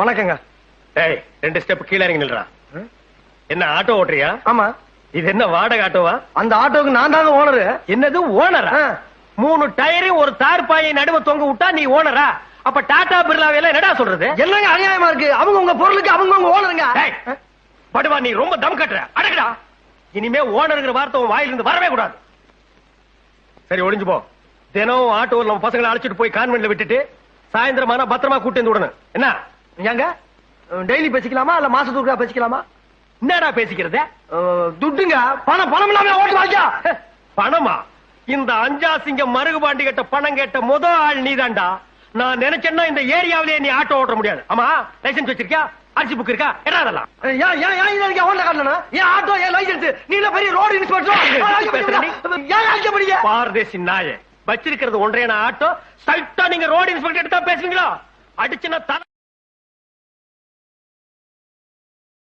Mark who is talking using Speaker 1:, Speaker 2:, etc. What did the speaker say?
Speaker 1: வணக்கங்க.
Speaker 2: ஏய் 2 ஸ்டெப் கீழ இறங்கி நில்றா. என்ன ஆட்டோ ஓட்டுறியா?
Speaker 1: ஆமா.
Speaker 2: இது என்ன வாடகை ஆட்டோவா?
Speaker 1: அந்த ஆட்டோக்கு நான் தாங்க ஓனரு.
Speaker 2: என்னது ஓனரா? 3 டயரையும் ஒரு தார்பாயை நடுவ தொங்க விட்டா நீ ஓனரா? அப்ப டாடா பிர்லாவேல என்னடா சொல்றது?
Speaker 1: என்னங்க அநியாயமா இருக்கு? அவங்க உங்க பொருளுக்கு அவங்க ஓனருங்க.
Speaker 2: படுவா நீ ரொம்ப தம் கட்டுற. அடங்கடா. இனிமே ஓனருங்கிற வார்த்தை உன் வாயிலிருந்து வரவே கூடாது. சரி ஒளிஞ்சு போ. தினம் ஆட்டோவில் நம்ம பசங்களை அழைச்சிட்டு போய் கான்வென்ட்ல விட்டுட்டு சாயந்தரமான பத்திரமா கூட்டி வந்து விடணும். என்ன
Speaker 1: ஏங்க டெய்லி பேசிக்கலாமா இல்ல மாசத்துக்கு பேசிக்கலாமா?
Speaker 2: என்னடா பேசிக்கிறது?
Speaker 1: துட்டுங்க. பணம் இல்லாம ஓட்டு வாங்கியா?
Speaker 2: பணமா? இந்த அஞ்சாசிங்க மருகுபாண்டி கிட்ட பணம் கேட்ட முதல் ஆள் நீதான்டா. நான் நினைச்சேன்னா இந்த ஏரியாவிலேயே நீ ஆட்டோ ஓட்ட முடியாது. ஆமா லைசென்ஸ் வச்சிருக்கியா? ஆர்சி புக் இருக்கா? என்ன அதெல்லாம்?
Speaker 1: ஆட்டோ லைசென்ஸ் நீல பெரிய ரோடு இன்ஸ்பெக்டர்
Speaker 2: பாரதேசி நாயே வச்சிருக்கிறது ஒன்றைய ஆட்டோ. சைட்டா நீங்க ரோடு இன்ஸ்பெக்டர் தான் பேசுவீங்களா? அடிச்சுன்னா